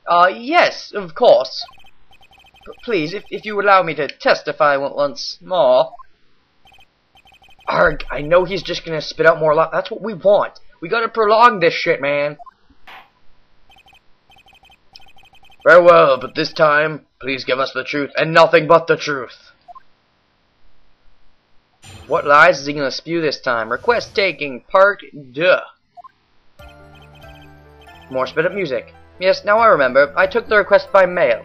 Yes, of course. But please, if you allow me to testify once more. Arg, I know he's just gonna spit out more that's what we want. We gotta prolong this shit, man. Very well, but this time, please give us the truth, and nothing but the truth. What lies is he gonna spew this time? Request taking, part duh. More spit up music. Yes, now I remember. I took the request by mail.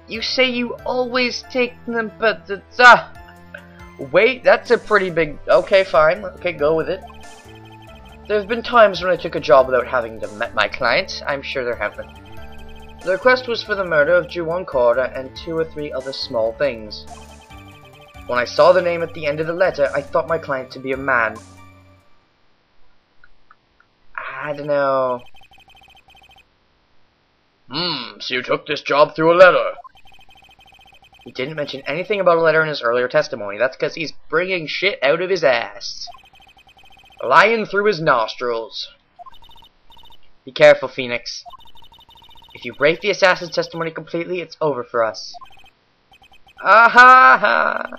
You say you always take them, but it's, wait, that's a pretty big... Okay, fine. Okay, go with it. There have been times when I took a job without having to meet my client. I'm sure there have been. The request was for the murder of Juan Corda and 2 or 3 other small things. When I saw the name at the end of the letter, I thought my client to be a man. I don't know. So you took this job through a letter. He didn't mention anything about a letter in his earlier testimony. That's because he's bringing shit out of his ass. Lying through his nostrils. Be careful, Phoenix. If you break the assassin's testimony completely, it's over for us. Ha!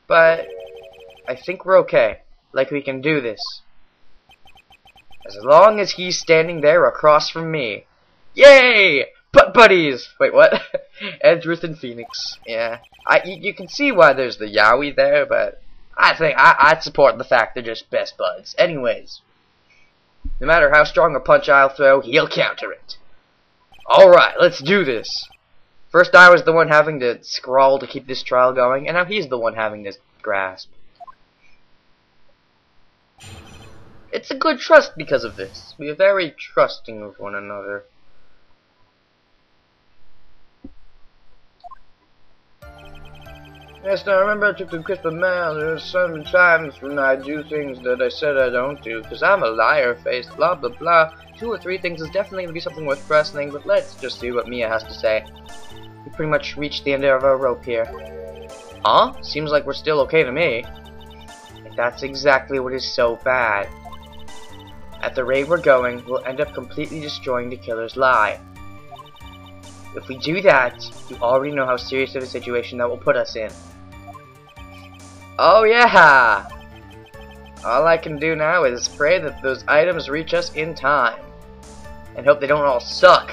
But I think we're okay. Like we can do this. As long as he's standing there across from me. Yay! Buddies! Wait, what? Edgeworth and Phoenix. Yeah. You can see why there's the yaoi there, but I think I'd support the fact they're just best buds. Anyways. No matter how strong a punch I'll throw, he'll counter it. Alright, let's do this. First I was the one having to scrawl to keep this trial going, and now he's the one having to grasp. It's a good trust because of this. We are very trusting of one another. Yes, now remember I took the crisp mail. There's some times when I do things that I said I don't do, because I'm a liar face, blah blah blah. 2 or 3 things is definitely going to be something worth questioning, but let's just see what Mia has to say. We pretty much reached the end of our rope here. Huh? Seems like we're still okay to me. And that's exactly what is so bad. At the rate we're going, we'll end up completely destroying the killer's lie. If we do that, you already know how serious of a situation that will put us in. Oh yeah! All I can do now is pray that those items reach us in time. And hope they don't all suck.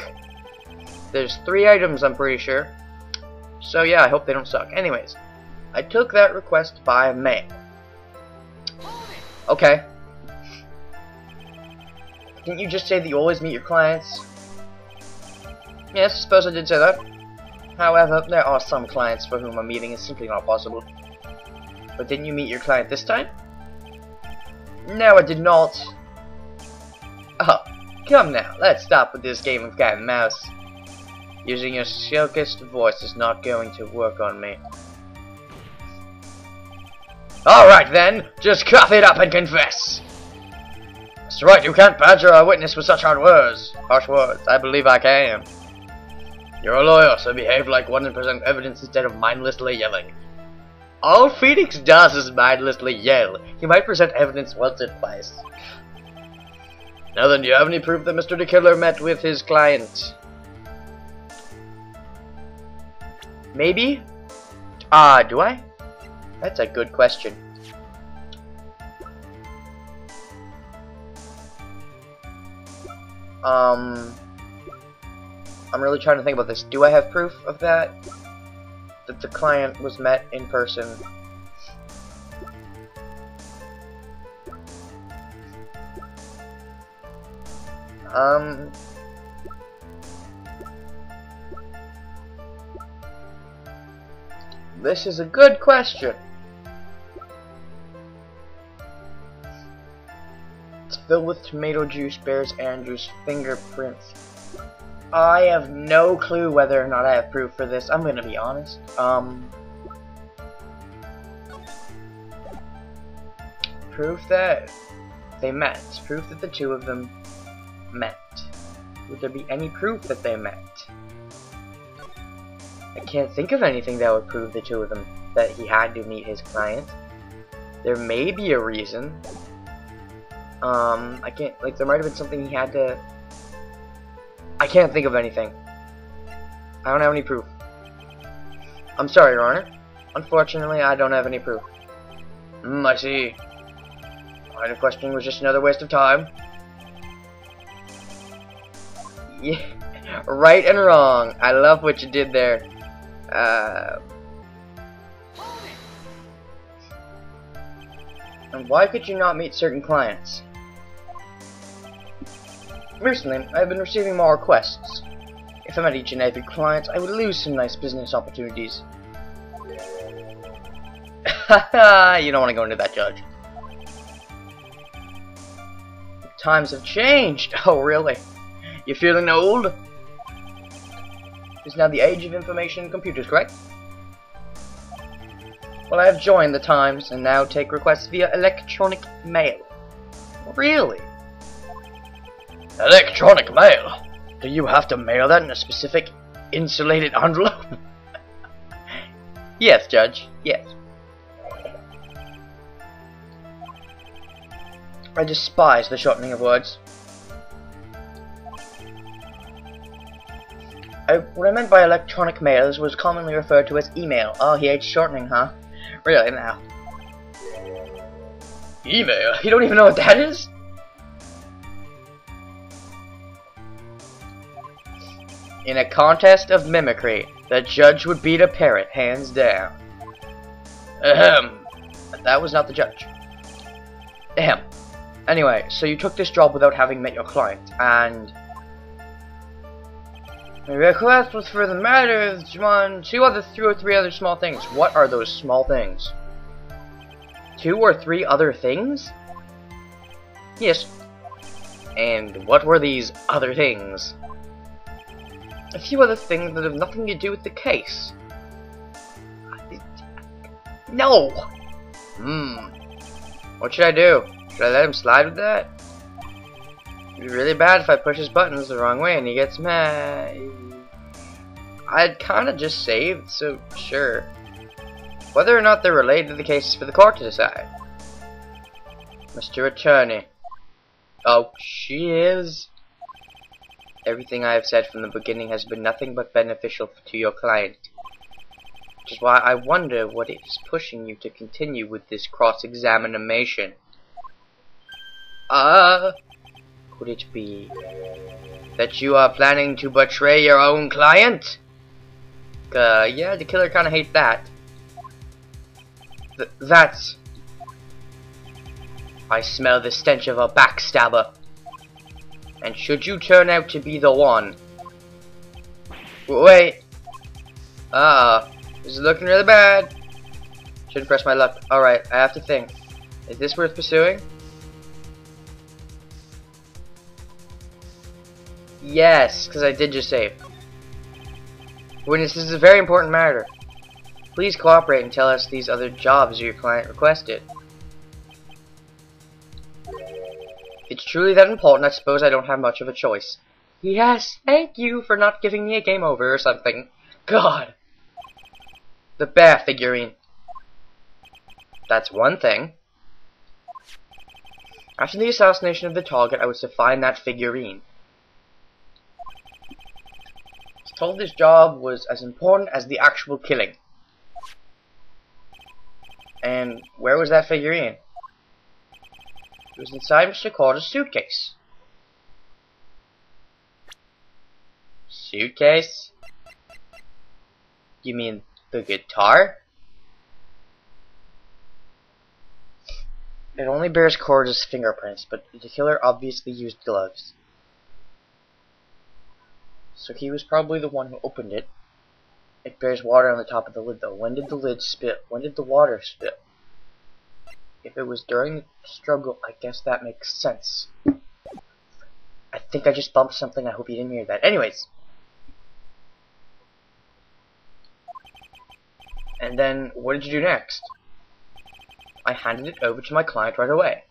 There's 3 items, I'm pretty sure. So yeah, I hope they don't suck. Anyways, I took that request by mail. Okay. Didn't you just say that you always meet your clients? Yes, I suppose I did say that. However, there are some clients for whom a meeting is simply not possible. But didn't you meet your client this time? No, I did not. Oh, come now, let's stop with this game of cat and mouse. Using your silkiest voice is not going to work on me. Alright then, just cough it up and confess. That's right, you can't badger a witness with such hard words. Harsh words, I believe I can. You're a lawyer, so behave like one and present evidence instead of mindlessly yelling. All Phoenix does is mindlessly yell. He might present evidence once or twice. Now then, do you have any proof that Mr. the Killer met with his client? Maybe? Do I? That's a good question. I'm really trying to think about this. Do I have proof of that? That the client was met in person? This is a good question. It's filled with tomato juice, bears Andrew's fingerprints. I have no clue whether or not I have proof for this. I'm gonna be honest. Proof that they met. Proof that the 2 of them met. Would there be any proof that they met? I can't think of anything that would prove the 2 of them that he had to meet his client. There may be a reason. I can't, like, there might have been something he had to... I can't think of anything. I don't have any proof. I'm sorry, Your Honor. Unfortunately, I don't have any proof. I see. Line of questioning was just another waste of time. Yeah, right and wrong. I love what you did there. And why could you not meet certain clients? Recently, I've been receiving more requests. If I met each and every client, I would lose some nice business opportunities. Haha, you don't want to go into that, Judge. Times have changed. Oh, really? You feeling old? It's now the age of information and computers, correct? Well, I have joined the times and now take requests via electronic mail. Really? Electronic mail? Do you have to mail that in a specific insulated envelope? Yes, Judge. Yes. I despise the shortening of words. What I meant by electronic mails was commonly referred to as email. Oh, he hates shortening, huh? Really, now. Email? You don't even know what that is? In a contest of mimicry, the judge would beat a parrot, hands down. Ahem. But that was not the judge. Ahem. Anyway, so you took this job without having met your client, and the request was for the matter of two or three other small things. What are those small things? 2 or 3 other things? Yes. And what were these other things? A few other things that have nothing to do with the case. No! What should I do? Should I let him slide with that? It'd be really bad if I push his buttons the wrong way and he gets mad. I'd kinda just saved, so sure. Whether or not they're related to the case is for the court to decide. Mr. Attorney. Oh, she is. Everything I have said from the beginning has been nothing but beneficial to your client. Which is why I wonder what is pushing you to continue with this cross-examination. Could it be that you are planning to betray your own client? Yeah, the killer kinda hates that. That's... I smell the stench of a backstabber. And should you turn out to be the one... Wait. This is looking really bad. Shouldn't press my luck. Alright, I have to think. Is this worth pursuing? Yes, because I did just save. Witness, this is a very important matter. Please cooperate and tell us these other jobs your client requested. If it's truly that important, I suppose I don't have much of a choice. Yes, thank you for not giving me a game over or something. God. The bear figurine. That's one thing. After the assassination of the target, I was to find that figurine. I was told this job was as important as the actual killing. And where was that figurine? It was inside Mr. Carter's suitcase. Suitcase? You mean the guitar? It only bears Carter's fingerprints, but the killer obviously used gloves. So he was probably the one who opened it. It bears water on the top of the lid though. When did the lid spill? When did the water spill? If it was during the struggle, I guess that makes sense. I think I just bumped something. I hope you didn't hear that. Anyways. And then, what did you do next? I handed it over to my client right away.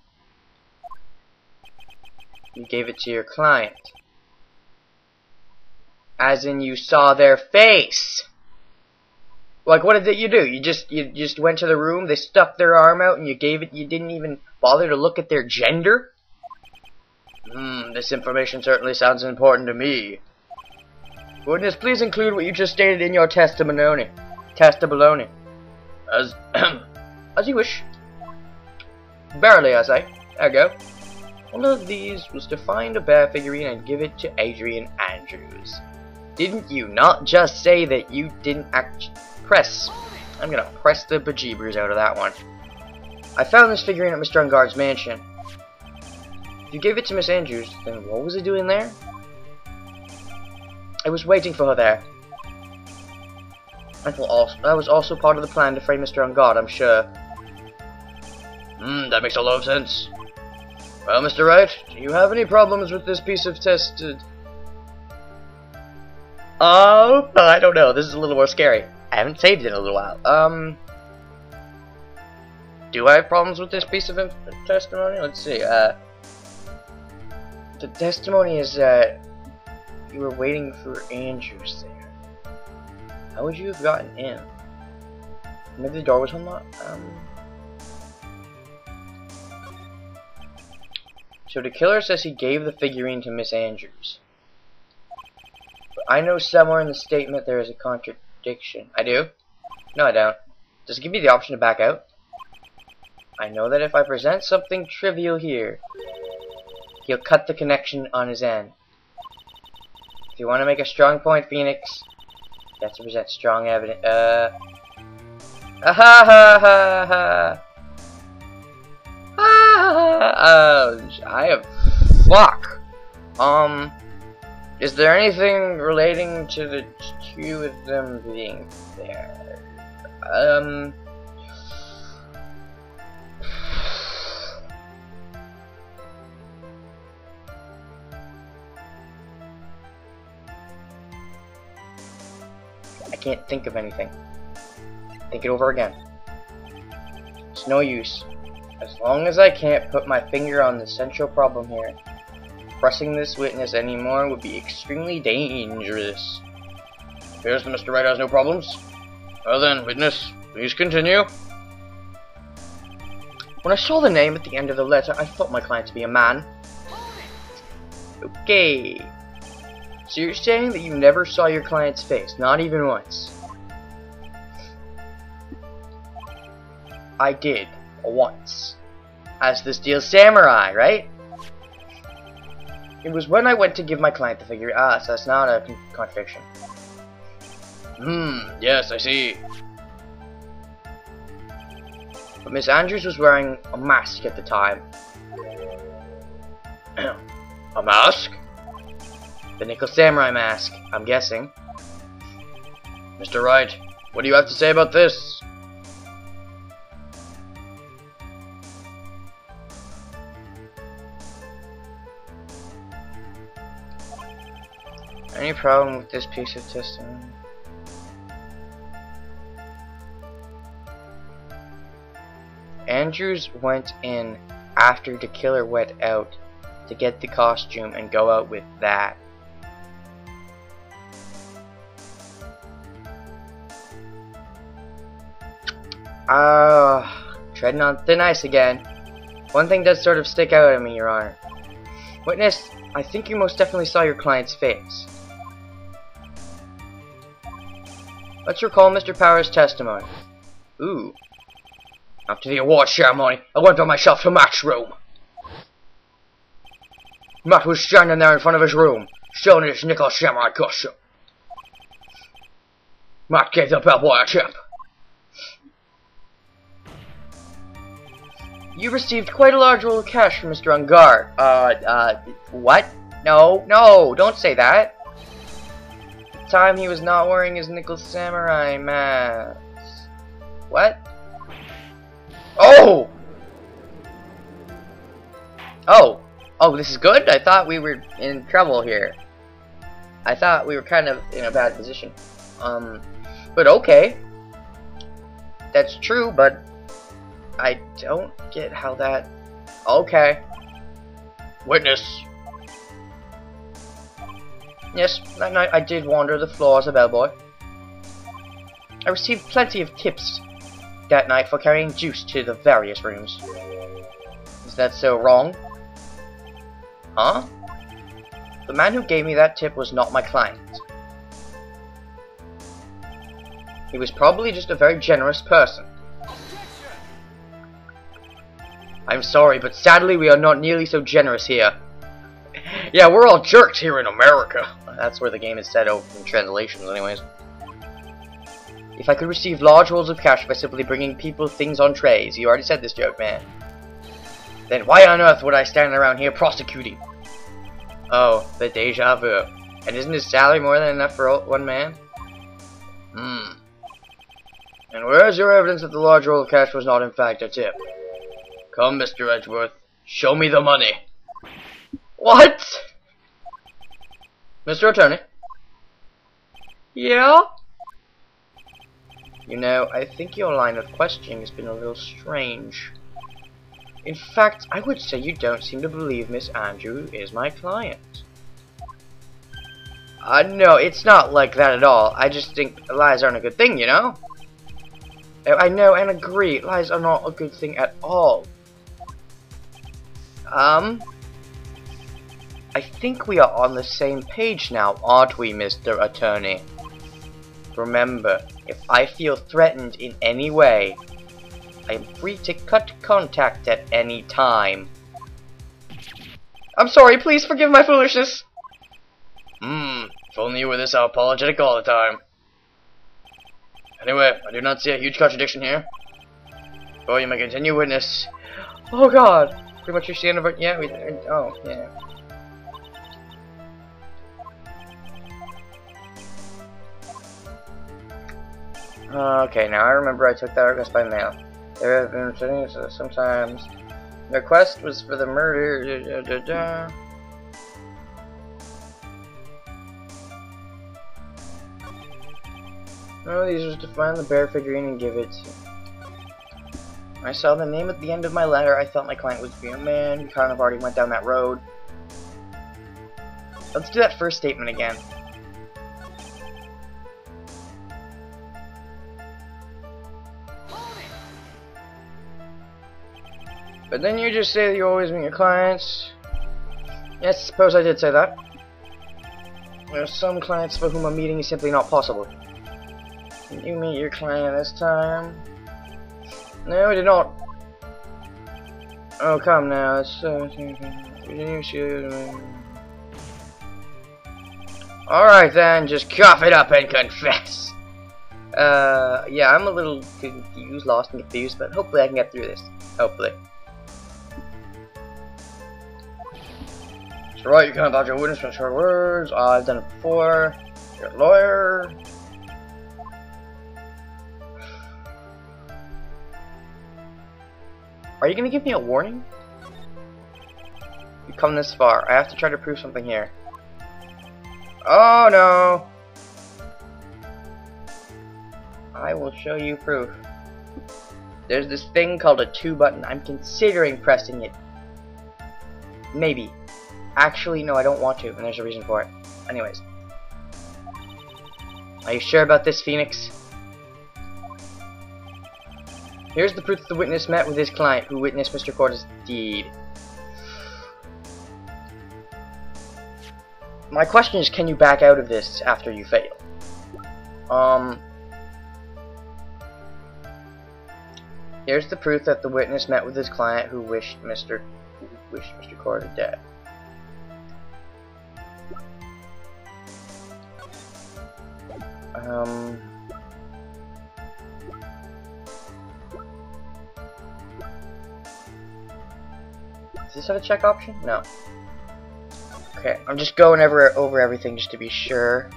You gave it to your client. As in you saw their face. Like, what did you do? You just went to the room, they stuck their arm out, and you gave it, you didn't even bother to look at their gender? This information certainly sounds important to me. Witness, please include what you just stated in your testimony. Testimony. As as you wish. Verily, I say. There you go. One of these was to find a bear figurine and give it to Adrian Andrews. Didn't you not just say that you didn't press? I'm gonna press the bejeebers out of that one. I found this figurine at Mr. Ungard's mansion. If you gave it to Miss Andrews, then what was it doing there? I was waiting for her there. That was also part of the plan to frame Mr. Ungard, I'm sure. That makes a lot of sense. Well, Mr. Wright, do you have any problems with this piece of tested? Oh, I don't know. This is a little more scary. I haven't saved it in a little while. Do I have problems with this piece of testimony? Let's see. The testimony is that you were waiting for Andrews there. How would you have gotten in? Maybe the door was unlocked? So the killer says he gave the figurine to Miss Andrews. But I know somewhere in the statement there is a contradiction. I do? No, I don't. Does it give me the option to back out? I know that if I present something trivial here, he'll cut the connection on his end. If you want to make a strong point, Phoenix, you have to present strong evidence. Fuck. Is there anything relating to the two of them being there? I can't think of anything. Think it over again. It's no use. As long as I can't put my finger on the central problem here, pressing this witness anymore would be extremely dangerous. Appears that Mr. Wright has no problems. Well then, witness, please continue. When I saw the name at the end of the letter, I thought my client to be a man. Okay. So you're saying that you never saw your client's face, not even once? I did. Once. As the Steel Samurai, right? It was when I went to give my client the figure. Ah, so that's not a contradiction. Yes, I see. But Miss Andrews was wearing a mask at the time. A mask? The Nickel Samurai mask, I'm guessing. Mr. Wright, what do you have to say about this? Any problem with this piece of testimony? Andrews went in after the killer went out to get the costume and go out with that. Treading on thin ice again. One thing does sort of stick out at me, Your Honor. Witness, I think you most definitely saw your client's face. Let's recall Mr. Power's testimony. Ooh. After the award ceremony, I went by myself to Matt's room. Matt was standing there in front of his room, showing his Nickel Samurai costume. Matt gave the bellboy a tip. You received quite a large roll of cash from Mr. Ungard. What? No, don't say that. At the time he was not wearing his Nickel Samurai mask. What? Oh! Oh, this is good? I thought we were in trouble here. I thought we were kind of in a bad position. But okay. That's true, but I don't get how that... Okay. Witness. Yes, that night I did wander the floor as a bellboy. I received plenty of tips that night for carrying juice to the various rooms. Is that so wrong? Huh? The man who gave me that tip was not my client. He was probably just a very generous person. I'm sorry, but sadly we are not nearly so generous here. Yeah, we're all jerks here in America. That's where the game is set out in translations anyways. If I could receive large rolls of cash by simply bringing people things on trays. You already said this joke, man. Then why on earth would I stand around here prosecuting? Oh, the deja vu. And isn't his salary more than enough for one man? And where's your evidence that the large roll of cash was not in fact a tip? Come, Mr. Edgeworth. Show me the money. What? Mr. Attorney? Yeah? You know, I think your line of questioning has been a little strange. In fact, I would say you don't seem to believe Miss Andrew is my client. No, it's not like that at all. I just think lies aren't a good thing, you know? I know and agree, lies are not a good thing at all. I think we are on the same page now, aren't we, Mr. Attorney? Remember, if I feel threatened in any way, I am free to cut contact at any time. I'm sorry, please forgive my foolishness. If only you were this apologetic all the time. Anyway, I do not see a huge contradiction here. Oh, you may continue, witness. Oh god! Pretty much you're standing over. Yeah, oh, yeah. Okay, now I remember I took that request by mail. There have been settings sometimes. The request was for the murder. Oh, these was to find the bear figurine and give it. I saw the name at the end of my letter. I thought my client was being a man. He kind of already went down that road. Let's do that first statement again. But then you just say that you always meet your clients. Yes, suppose I did say that. There are some clients for whom a meeting is simply not possible. Did you meet your client this time? No, we did not. Oh, come now. It's alright then, just cough it up and confess. Yeah, I'm a little confused, lost and confused, but hopefully I can get through this. Hopefully. So right, you can about your witness from short words. I've done it before. You're a lawyer. Are you gonna give me a warning? You've come this far. I have to try to prove something here. Oh no! I will show you proof. There's this thing called a 2 button. I'm considering pressing it. Maybe. Actually, no, I don't want to, and there's a reason for it. Anyways. Are you sure about this, Phoenix? Here's the proof that the witness met with his client, who witnessed Mr. Corda's deed. My question is, can you back out of this after you fail? Here's the proof that the witness met with his client, who wished Mr. Corda dead. Does this have a check option? No. Okay, I'm just going over everything just to be sure.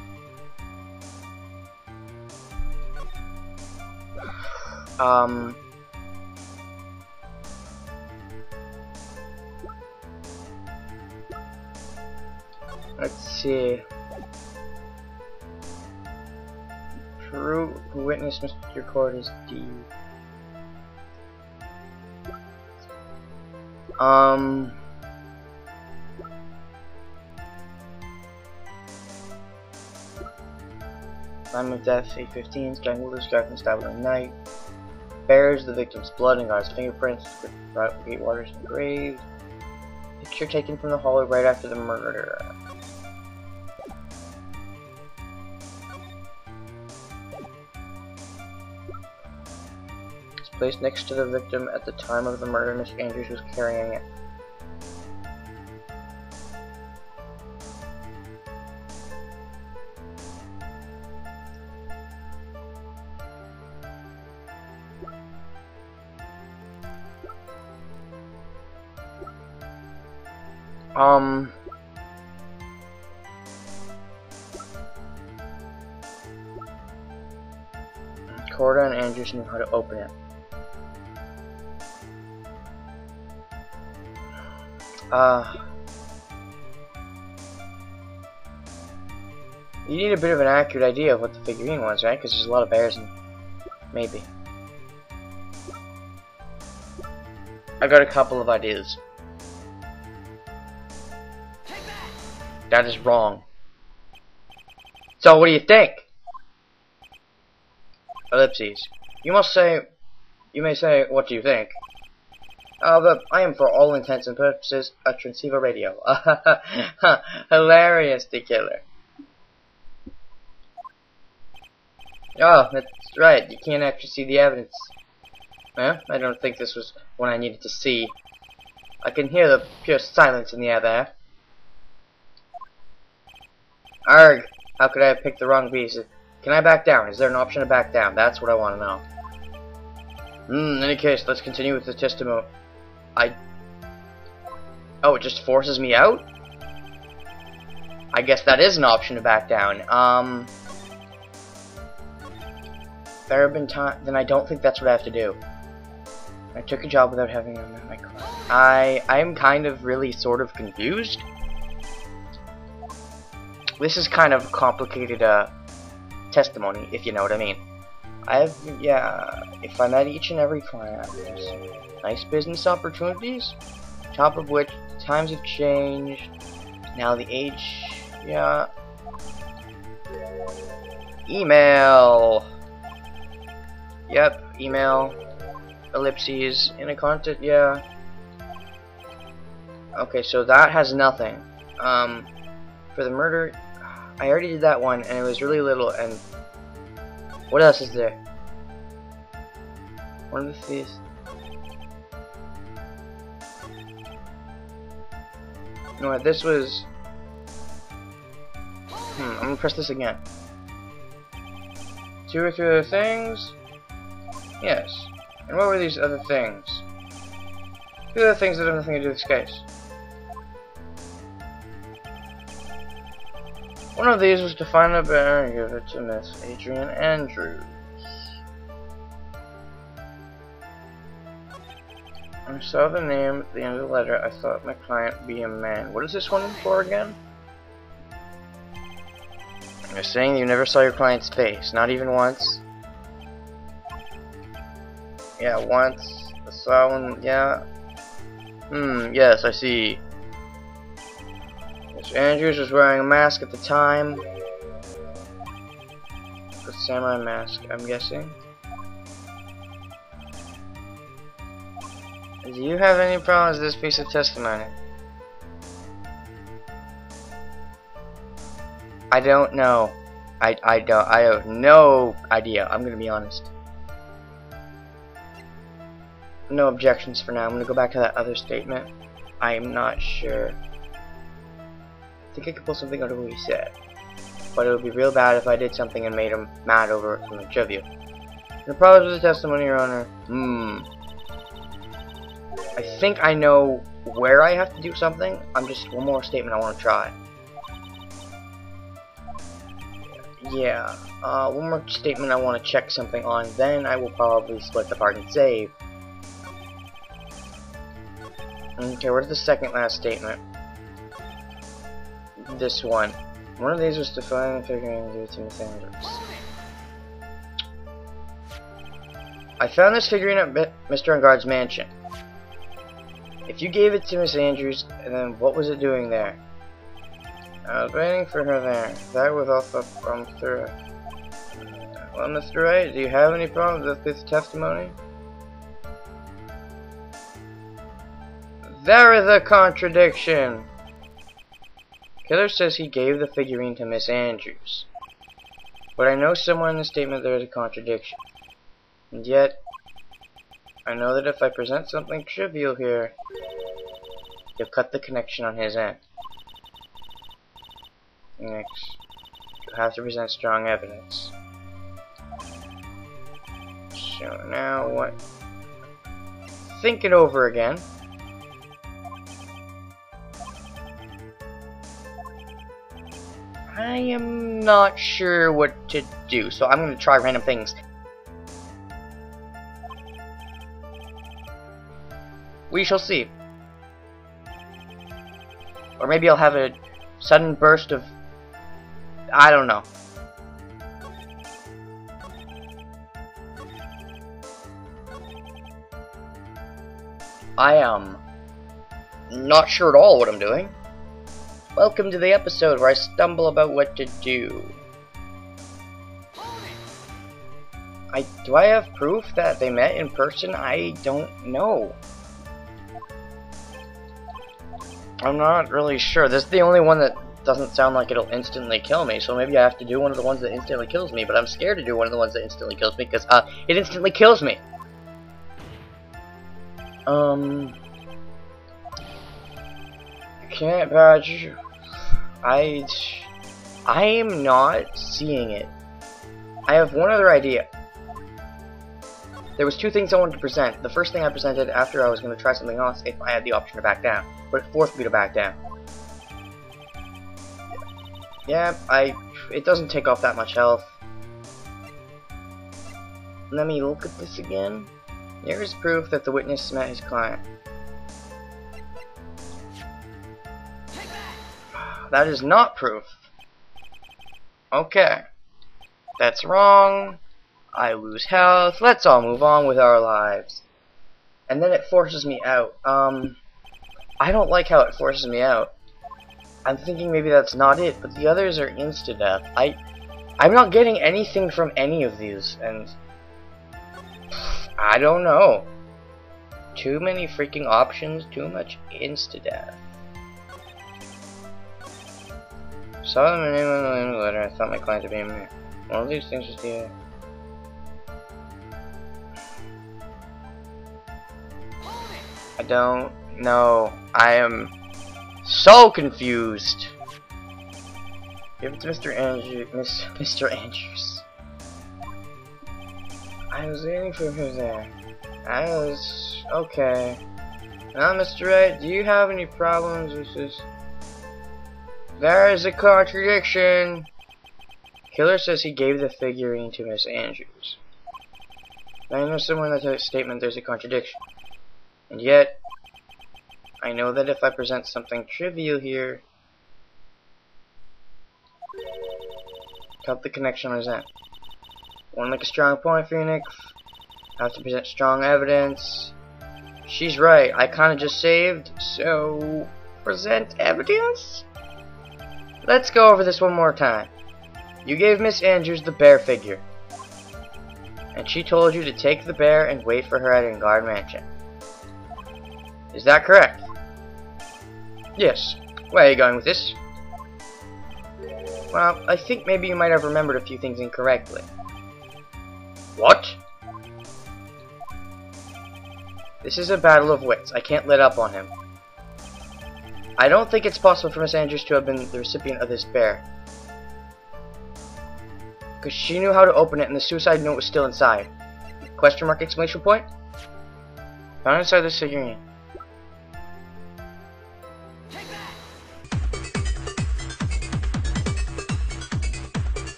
Let's see. True, who witnessed Mr. Corda's deed. Time of death, 8:15. Strangled or scarfed and stabbed in the night. Bears the victim's blood and got his fingerprints. Gate waters engraved. Picture taken from the hallway right after the murder. placed next to the victim at the time of the murder. Miss Andrews was carrying it. Corda and Andrews knew how to open it. You need a bit of an accurate idea of what the figurine was, right? Because there's a lot of bears and maybe. I got a couple of ideas. That is wrong. So what do you think? Ellipses. You may say, what do you think? But I am for all intents and purposes a transceiver radio. Hilarious, the killer. Oh, that's right, you can't actually see the evidence. Huh? I don't think this was what I needed to see. I can hear the pure silence in the air there. Arg! How could I have picked the wrong piece? Can I back down? Is there an option to back down? That's what I want to know. In any case, let's continue with the testimony. Oh, it just forces me out? I guess that is an option to back down. There have been times... Then I don't think that's what I have to do. I took a job without having them in my car. I'm kind of really sort of confused. This is kind of complicated, testimony, if you know what I mean. If I met each and every client, nice business opportunities, top of which times have changed, now the age, email, email, ellipses, in a content, okay, so that has nothing, for the murder, I already did that one, and it was really little, and what else is there? One of these. You know what, this was... I'm gonna press this again. 2 or 3 other things? Yes. And what were these other things? 2 other things that have nothing to do with this case. One of these was to find a bear and give it to Miss Adrian Andrews. I saw the name at the end of the letter. I thought my client be a man. What is this one for again? You're saying you never saw your client's face, not even once? Yeah, once. I saw one, yes, I see. Mr. Andrews was wearing a mask at the time. A samurai mask, I'm guessing. Do you have any problems with this piece of testimony? I don't know. I have no idea. I'm gonna be honest. No objections for now. I'm gonna go back to that other statement. I'm not sure. I think I could pull something out of what he said, but it would be real bad if I did something and made him mad over some trivia. The problems with the testimony, Your Honor. I think I know where I have to do something. I'm just one more statement I want to try. Yeah, one more statement I want to check something on. Then I will probably split the part and save. Okay, where's the second last statement? This one. One of these was to find and figuring due to Miss Andrews. I found this figurine at Mr. Engard's mansion. If you gave it to Miss Andrews, then what was it doing there? I was waiting for her there. That was also from Mr. Well, Mr. Wright, do you have any problems with this testimony? There is a contradiction! Killer says he gave the figurine to Miss Andrews. But I know somewhere in the statement there is a contradiction. And yet, I know that if I present something trivial here, he'll cut the connection on his end. Next, you have to present strong evidence. So now what? Think it over again. I am not sure what to do, so I'm going to try random things. We shall see. Or maybe I'll have a sudden burst of... I don't know. I am not sure at all what I'm doing. Welcome to the episode where I stumble about what to do. Do I have proof that they met in person? I don't know. I'm not really sure. This is the only one that doesn't sound like it'll instantly kill me, so maybe I have to do one of the ones that instantly kills me, but I'm scared to do one of the ones that instantly kills me because it instantly kills me. Can't badge. I am not seeing it. I have one other idea. There was two things I wanted to present. The first thing I presented after I was going to try something else if I had the option to back down, but it forced me to back down. Yeah, it doesn't take off that much health. Let me look at this again. Here is proof that the witness met his client. That is not proof. Okay. That's wrong. I lose health. Let's all move on with our lives. And then it forces me out. I don't like how it forces me out. I'm thinking maybe that's not it, but the others are insta-death. I'm not getting anything from any of these, and I don't know. Too many freaking options, too much insta-death. Saw them in the letter. I thought my client to be me. One of these things was here. I don't know. I am so confused. Give it to Mr. Mr. Andrews. I was waiting for him there. I was okay. Now, Mr. Wright, do you have any problems with this? There is a contradiction. Killer says he gave the figurine to Miss Andrews. I know somewhere in that statement there's a contradiction. And yet, I know that if I present something trivial here, cut the connection on his end. Want to make a strong point, Phoenix? I have to present strong evidence. She's right. I kind of just saved, so present evidence? Let's go over this one more time. You gave Miss Andrews the bear figure, and she told you to take the bear and wait for her at Ingard Mansion. Is that correct? Yes. Where are you going with this? Well, I think maybe you might have remembered a few things incorrectly. What? This is a battle of wits. I can't let up on him. I don't think it's possible for Miss Andrews to have been the recipient of this bear, because she knew how to open it and the suicide note was still inside. Question mark, exclamation point? Found inside this figurine.